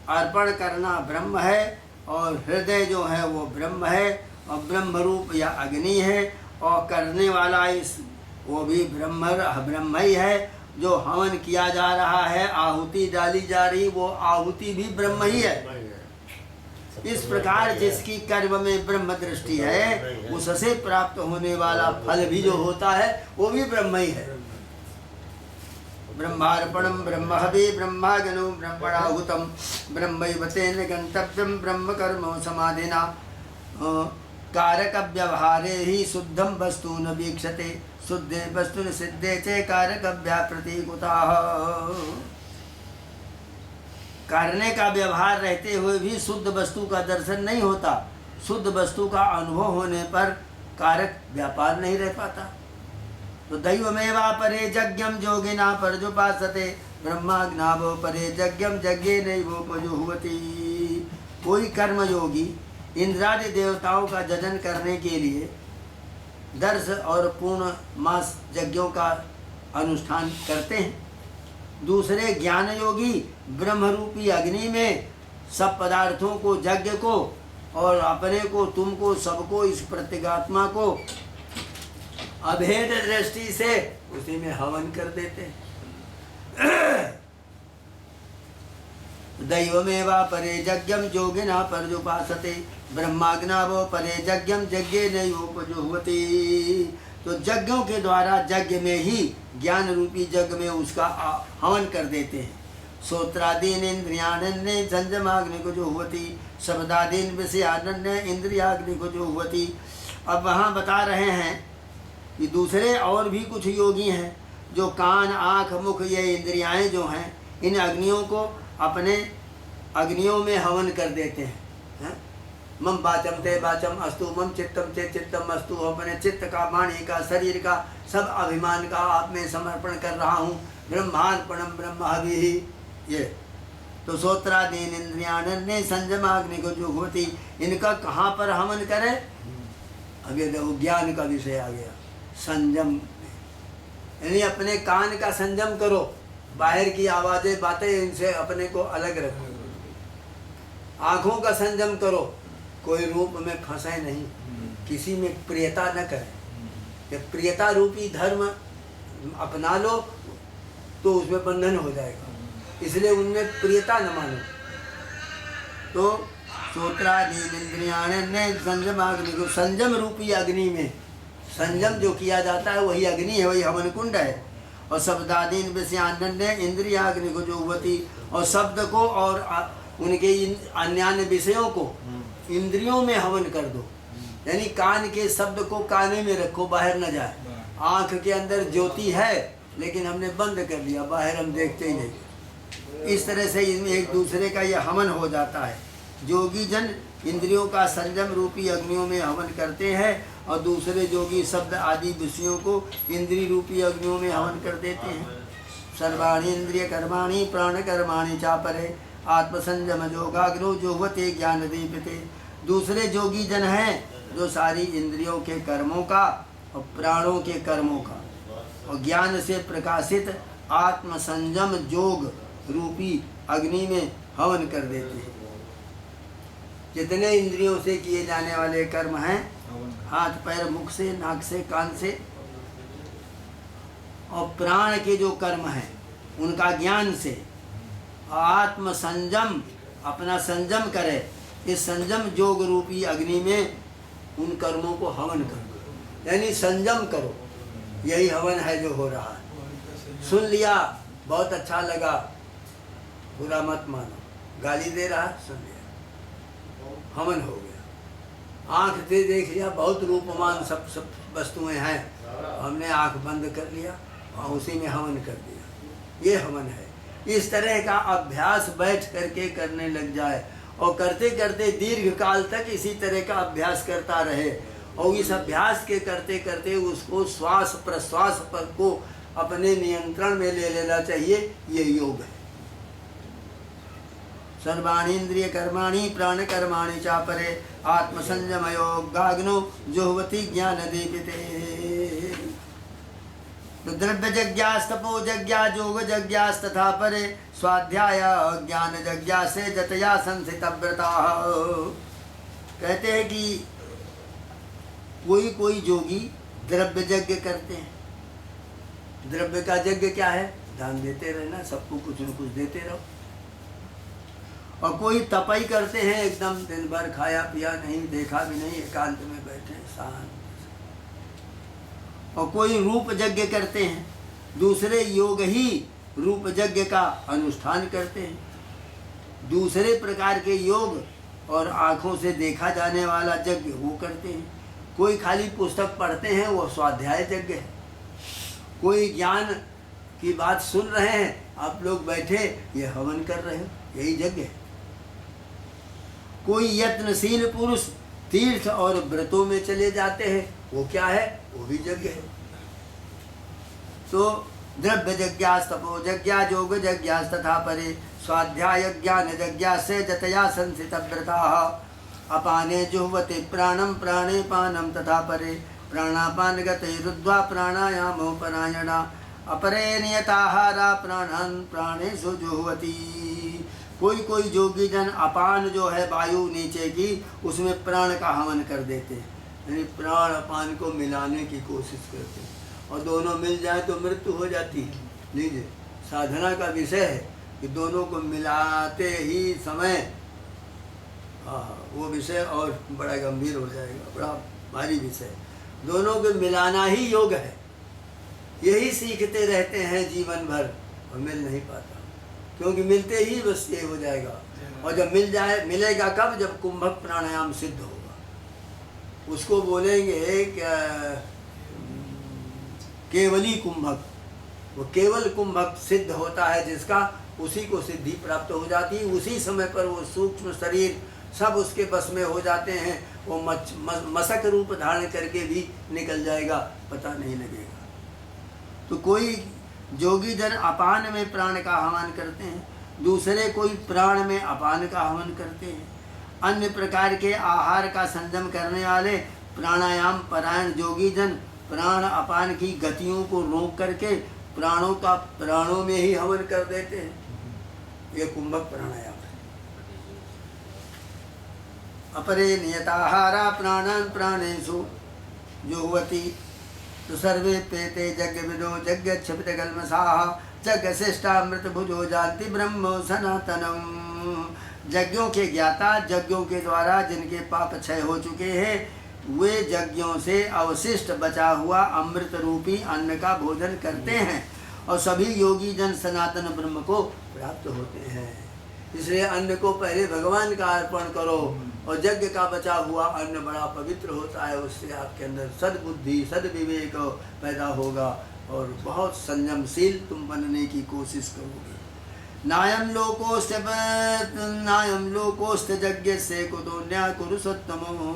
A: अर्पण करना ब्रह्म है और हृदय जो है वो ब्रह्म है और ब्रह्म रूप या अग्नि है और करने वाला इस वो भी ब्रह्म ही है। जो हवन किया जा रहा है, आहुति डाली जा रही, वो आहुति भी ब्रह्म ही है। इस प्रकार जिसकी कर्म में ब्रह्म दृष्टि है, उससे प्राप्त होने वाला फल भी जो होता है वो भी ब्रह्म ही है। ब्रह्मार्पणम ब्रह्महवि ब्रह्मागनो ब्रह्मणाहुतम ब्रह्मैवतेन गंतव्यम ब्रह्म कर्म समाधिना। कारक व्यवहारे ही शुद्धम वस्तु न वीक्षते शुद्धे वस्तु न सिद्धे चे कारक प्रतीकुताः। करने का व्यवहार रहते हुए भी शुद्ध वस्तु का दर्शन नहीं होता। शुद्ध वस्तु का अनुभव होने पर कारक व्यापार नहीं रह पाता। तो दैवमेवा परे यज्ञम जोगिना पर्युपासते ब्रह्माज्ञावो परे यज्ञम यज्ञे नैवोपजुह्वति। कोई कर्म योगी इंद्रादि देवताओं का जजन करने के लिए दर्श और पूर्ण मास यज्ञों का अनुष्ठान करते हैं। दूसरे ज्ञान योगी ब्रह्म रूपी अग्नि में सब पदार्थों को, यज्ञ को और अपने को, तुमको, सबको, इस प्रत्यगात्मा को अभेद दृष्टि से उसी में हवन कर देते हैं। दैवमेवा परे यज्ञम योगिना पर्युपासते ब्रह्माज्ञावो परे यज्ञम यज्ञे नैवोपजुह्वति। तो यज्ञों के द्वारा यज्ञ में ही, ज्ञान रूपी यज्ञ में उसका हवन कर देते हैं। श्रोत्रादीन इंद्रियाण्य संयमाग्नि को जुह्वति शब्दादीन विषयान्य इंद्रियाग्नि को जुह्वति। अब वहाँ बता रहे हैं कि दूसरे और भी कुछ योगी हैं जो कान, आँख, मुख, ये इंद्रियाएं जो हैं, इन अग्नियों को अपने अग्नियों में हवन कर देते हैं। मम वाचम ते वाचम अस्तु मम चित्तम ते चित्तम अस्तु। अपने चित्त का, वाणी का, शरीर का, सब अभिमान का आप में समर्पण कर रहा हूँ। ब्रह्मार्पणम ब्रह्महविः। ये तो श्रोत्रादीन इंद्रियाण्य संयमाग्नि को जुह्वति। इनका कहाँ पर हवन करें? अब ये देखो ज्ञान का विषय आ गया। संयम, यानी अपने कान का संयम करो, बाहर की आवाजें, बातें, इनसे अपने को अलग रखो। आँखों का संयम करो, कोई रूप में फंसे नहीं, किसी में प्रियता न करें। जब प्रियता रूपी धर्म अपना लो तो उसमें बंधन हो जाएगा। इसलिए उनमें प्रियता न मानो। तो श्रोत्रादीन इंद्रियाण्य संयम अग्नि को, संयम रूपी अग्नि में संयम जो किया जाता है वही अग्नि है, वही हवन कुंड है। और शब्दादीन विषयान्य इंद्रियाग्नि को जो हुवती, और शब्द को और उनके अन्य विषयों को इंद्रियों में हवन कर दो। यानी कान के शब्द को काने में रखो, बाहर न जाए। आँख के अंदर ज्योति है लेकिन हमने बंद कर लिया, बाहर हम देखते ही नहीं। इस तरह से इनमें एक दूसरे का यह हवन हो जाता है। जोगी जन इंद्रियों का संयम रूपी अग्नियों में हवन करते हैं और दूसरे जोगी शब्द आदि विषयों को इंद्रिय रूपी अग्नियों में हवन कर देते हैं। सर्वाणी इंद्रिय कर्माणि प्राण कर्माणि चापरे आत्मसंयम योगाग्नो जोगते ज्ञान दीपते। दूसरे जोगी जन हैं जो सारी इंद्रियों के कर्मों का और प्राणों के कर्मों का और ज्ञान से प्रकाशित आत्मसंयम जोग रूपी अग्नि में हवन कर देते हैं। जितने इंद्रियों से किए जाने वाले कर्म हैं, हाथ पैर मुख से, नाक से, कान से, और प्राण के जो कर्म हैं उनका ज्ञान से आत्म संयम, अपना संयम करे। इस संयम जोग रूपी अग्नि में उन कर्मों को हवन करो, यानी संयम करो। यही हवन है जो हो रहा है। सुन लिया, बहुत अच्छा लगा, बुरा मत मानो। गाली दे रहा, सुन लिया, हवन हो गया। आँख से देख लिया, बहुत रूपमान सब वस्तुएं हैं, हमने आँख बंद कर लिया और उसी में हवन कर दिया। ये हवन है। इस तरह का अभ्यास बैठ करके करने लग जाए और करते करते दीर्घ काल तक इसी तरह का अभ्यास करता रहे। और इस अभ्यास के करते करते उसको श्वास प्रश्वास पर को अपने नियंत्रण में ले लेना चाहिए। ये योग है। सर्वाणी इंद्रिय कर्माणि प्राण कर्माणि चापरे आत्मसंयम योगाग्नो जुह्वति ज्ञान दीपिते। द्रव्य जज्ञास्तपो जज्ञा जोग जज्ञास्तथा परे स्वाध्याय ज्ञान जज्ञा से जतया संसितव्रता। कहते हैं कि कोई जोगी द्रव्य यज्ञ करते हैं। द्रव्य का यज्ञ क्या है? दान देते रहना, सबको कुछ न कुछ देते रहो। और कोई तपई करते हैं, एकदम दिन भर खाया पिया नहीं, देखा भी नहीं, एकांत में बैठे शांत। और कोई रूप यज्ञ करते हैं, दूसरे योग ही रूप यज्ञ का अनुष्ठान करते हैं। दूसरे प्रकार के योग और आँखों से देखा जाने वाला यज्ञ वो करते हैं। कोई खाली पुस्तक पढ़ते हैं, वो स्वाध्याय यज्ञ है। कोई ज्ञान की बात सुन रहे हैं, आप लोग बैठे ये हवन कर रहे हो, यही यज्ञ है। कोई यत्नशील पुरुष तीर्थ और व्रतों में चले जाते हैं, वो क्या है? वो भी यज्ञ है। तो द्रव्य जज्ञास्तपो जज्ञा जोग जज्ञास्तथा परे स्वाध्याय ज्ञान जज्ञा से जतया संसितव्रता। अपाने जुह्वते प्राणम प्राणे पानम तथा परे प्राणापान गते रुद्ध्वा प्राणायामो परायणा अपरे नियताहारा प्राणान प्राणेषु जुह्वति। कोई जोगी जन अपान जो है वायु नीचे की, उसमें प्राण का हवन कर देते हैं, यानी प्राण अपान को मिलाने की कोशिश करते हैं। और दोनों मिल जाए तो मृत्यु हो जाती है। लीजिए, साधना का विषय है कि दोनों को मिलाते ही समय वो विषय और बड़ा गंभीर हो जाएगा, बड़ा भारी विषय। दोनों को मिलाना ही योग है। यही सीखते रहते हैं जीवन भर और मिल नहीं पाता, क्योंकि मिलते ही बस ये हो जाएगा। और जब मिल जाए, मिलेगा कब? जब कुंभक प्राणायाम सिद्ध होगा। उसको बोलेंगे क्या? केवली कुंभक। वो केवल कुंभक सिद्ध होता है जिसका, उसी को सिद्धि प्राप्त हो जाती है। उसी समय पर वो सूक्ष्म शरीर सब उसके बस में हो जाते हैं। वो मशक रूप धारण करके भी निकल जाएगा, पता नहीं लगेगा। तो कोई जोगी जन अपान में प्राण का हवन करते हैं, दूसरे कोई प्राण में अपान का हवन करते हैं। अन्य प्रकार के आहार का संयम करने वाले प्राणायाम परायण जोगी जन प्राण अपान की गतियों को रोक करके प्राणों में ही हवन कर देते हैं। ये कुंभक प्राणायाम है। अपरे नियताहारा प्राणान प्राणेषु जुह्वति। तो सर्वे पेते यज्ञ विदो यज्ञ क्षपित कल्मषाः जगशिष्टामृत भुजो जानति ब्रह्म सनातनम। यज्ञों के ज्ञाता, यज्ञों के द्वारा जिनके पाप क्षय हो चुके हैं, वे यज्ञों से अवशिष्ट बचा हुआ अमृत रूपी अन्न का भोजन करते हैं और सभी योगी जन सनातन ब्रह्म को प्राप्त होते हैं। इसलिए अन्न को पहले भगवान का अर्पण करो और यज्ञ का बचा हुआ अन्न बड़ा पवित्र होता है। उससे आपके अंदर सद्बुद्धि सद्विवेक पैदा होगा और बहुत संयमशील तुम बनने की कोशिश करोगे। नायम लोकोस्त यज्ञ से कुतोन्या कुरुसत्तमो।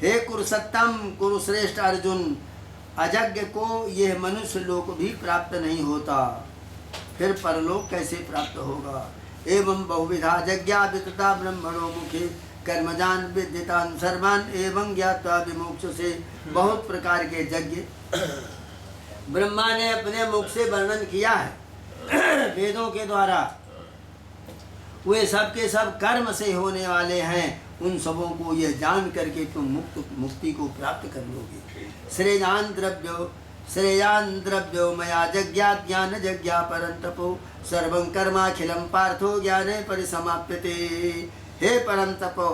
A: हे कुरुसत्तम, कुरुश्रेष्ठ अर्जुन, अयज्ञ को यह मनुष्य लोक भी प्राप्त नहीं होता, फिर परलोक कैसे प्राप्त होगा। एवं बहुविधा यज्ञा वितता ब्रह्मणो मुखे कर्मजान विदितान सर्वान एवं ज्ञात्वा विमोक्ष से। बहुत प्रकार के यज्ञ ब्रह्मा ने अपने मुख से वर्णन किया है वेदों के द्वारा। वे सब के सब कर्म से होने वाले हैं। उन सबों को यह जान करके तुम मुक्ति को प्राप्त कर लोगे। श्रेयान द्रव्यो मया जज्ञात ज्ञान जज्ञा परंतपो सर्वं कर्माखिलम पार्थो ज्ञाने परिसमाप्यते। हे परंतपो,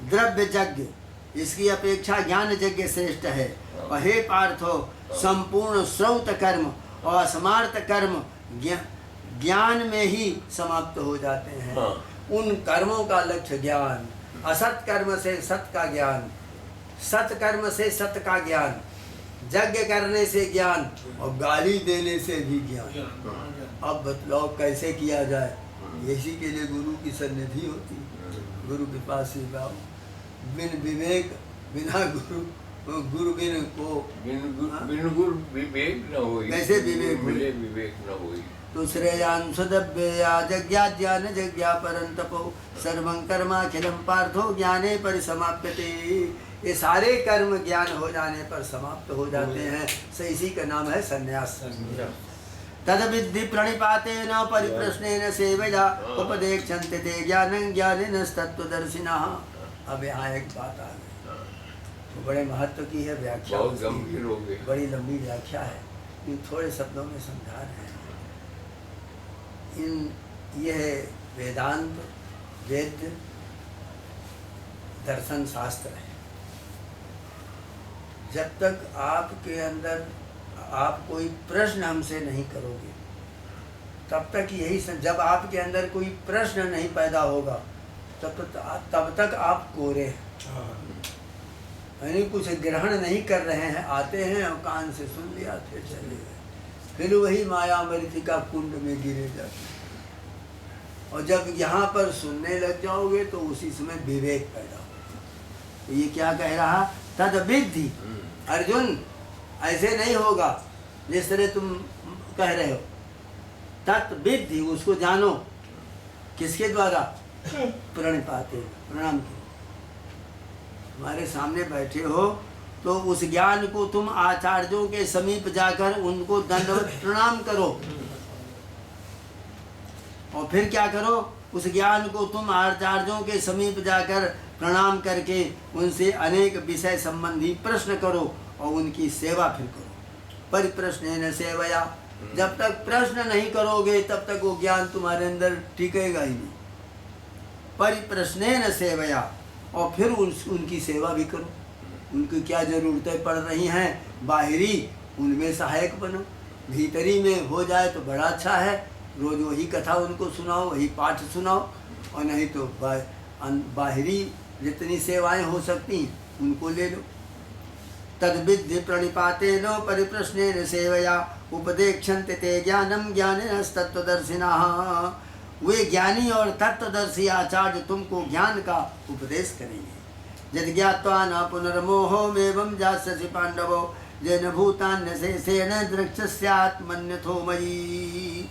A: द्रव्य यज्ञ इसकी अपेक्षा ज्ञान यज्ञ श्रेष्ठ है। और हे पार्थो, संपूर्ण श्रौत कर्म और असमार्थ कर्म ज्ञान में ही समाप्त हो जाते हैं। उन कर्मों का लक्ष्य ज्ञान, असत कर्म से सत का ज्ञान, सत कर्म से सत का ज्ञान, यज्ञ करने से ज्ञान और गाली देने से भी ज्ञान। अब बतलाओ कैसे किया जाए। इसी के लिए गुरु की सन्निधि होती है। गुरु के पास ही जाओ। बिन विवेक, बिना गुरु बिन को
B: बिन गुरु विवेक न होई।
A: कैसे विवेक
B: मिले विवेक न होई।
A: तो श्रेयान सदव्यया जज्ञा ज्ञान जज्ञा परंतपो सर्वं कर्माखिलम पार्थो ज्ञाने परिसमाप्यते। ये सारे कर्म ज्ञान हो जाने पर समाप्त हो जाते हैं। से इसी का नाम है संन्यास। तद विद्धि प्रणिपातेन परिप्रश्नेन सेवया उपदेक्षन्ते ते ज्ञानं ज्ञानेन तत्त्वदर्शिनः। अब यहाँ एक बात आ गई, तो बड़े महत्व की है व्याख्या।
B: बहुत गंभीर हो गई,
A: बड़ी लंबी व्याख्या है, इन थोड़े शब्दों में समझा रहे हैं। यह वेदांत वेद दर्शन शास्त्र है। जब तक आपके अंदर आप कोई प्रश्न हमसे नहीं करोगे तब तक यही जब आपके अंदर कोई प्रश्न नहीं पैदा होगा तब तक आप कोरे हैं, यानी कुछ ग्रहण नहीं कर रहे हैं। आते हैं और कान से सुन लिया फिर चले गए, फिर वही माया मरीचिका कुंड में गिरे जाते हैं। और जब यहाँ पर सुनने लग जाओगे तो उसी समय विवेक पैदा होगा। तो ये क्या कह रहा, तद विद्धि अर्जुन, ऐसे नहीं होगा जिस तरह तुम कह रहे हो। तत् विद्धि, उसको जानो। किसके द्वारा? प्रणिपाते, प्रणाम करो। हमारे सामने बैठे हो तो उस ज्ञान को तुम आचार्यों के समीप जाकर उनको दंडवत प्रणाम करो। और फिर क्या करो, उस ज्ञान को तुम आचार्यों के समीप जाकर प्रणाम करके उनसे अनेक विषय संबंधी प्रश्न करो और उनकी सेवा फिर करो। परिप्रश्नेन सेवया, जब तक प्रश्न नहीं करोगे तब तक वो ज्ञान तुम्हारे अंदर टिकेगा ही नहीं। परिप्रश्नेन सेवया, और फिर उनकी सेवा भी करो। उनकी क्या ज़रूरतें पड़ रही हैं बाहरी, उनमें सहायक बनो। भीतरी में हो जाए तो बड़ा अच्छा है। रोज़ वही कथा उनको सुनाओ, वही पाठ सुनाओ, और नहीं तो बाहरी जितनी सेवाएं हो सकती उनको ले लो। तद्विद्धि प्रणिपातेन परिप्रश्नेन सेवया उपदेक्षन्ते ते ज्ञानं ज्ञानेन तत्त्वदर्शिनः। वे ज्ञानी और तत्वदर्शी आचार्य तुमको ज्ञान का उपदेश करेंगे। यदि ज्ञात्वा न पुनर्मोहमेवं जास्यसि पांडवो येन भूतान्यशेषेण द्रक्ष्यस्यात्मन्यथो मयि।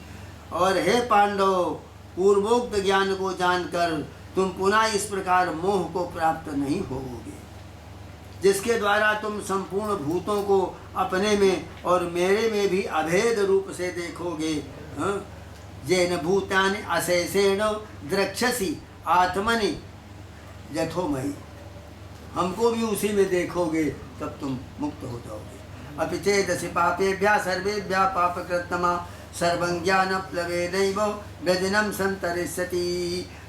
A: और हे पांडव, पूर्वोक्त ज्ञान को जानकर तुम पुनः इस प्रकार मोह को प्राप्त नहीं होगे, जिसके द्वारा तुम संपूर्ण भूतों को अपने में और मेरे में भी अभेद रूप से देखोगे। येन भूतानि अशेषेण द्रक्ष्यसि आत्मनि यथोमयि। हमको भी उसी में देखोगे तब तुम मुक्त हो जाओगे। अपि चेदसि पापेभ्यः सर्वेभ्यः पापकृत्तमा सर्वं ज्ञानप्लवेनैव व्यजनं संतरिष्यति।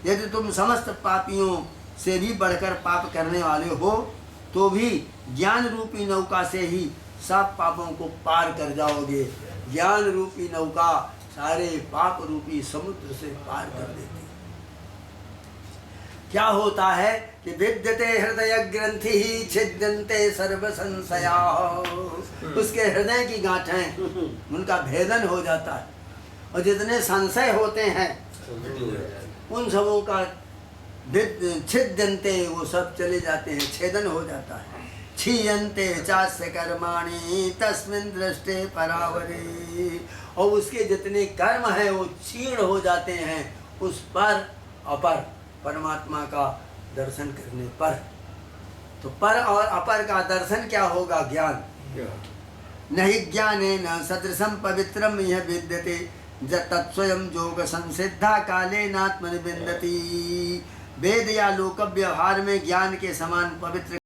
A: यदि तुम समस्त पापियों से भी बढ़कर पाप करने वाले हो तो भी ज्ञान रूपी नौका से ही सब पापों को पार कर जाओगे। ज्ञान रूपी नौका सारे पाप रूपी समुद्र से पार कर देती। क्या होता है कि विद्यते हृदय ग्रंथि ही छिद्यन्ते सर्व संशया। उसके हृदय की गांठें उनका भेदन हो जाता है और जितने संशय होते हैं उन सबों का छिद्यन्ते वो सब चले जाते हैं, छेदन हो जाता है। क्षीयन्ते चास्य कर्माणि तस्मिन् दृष्टे परावरे। और उसके जितने कर्म हैं वो क्षीण हो जाते हैं उस पर अपर परमात्मा का दर्शन करने पर। तो पर और अपर का दर्शन क्या होगा? ज्ञान। नहीं ज्ञानेन सदृशं पवित्रम यह विद्यते तत्स्वयं योग संसिद्धा कालेनात्मनि विन्दति। वेद या लोक व्यवहार में ज्ञान के समान पवित्र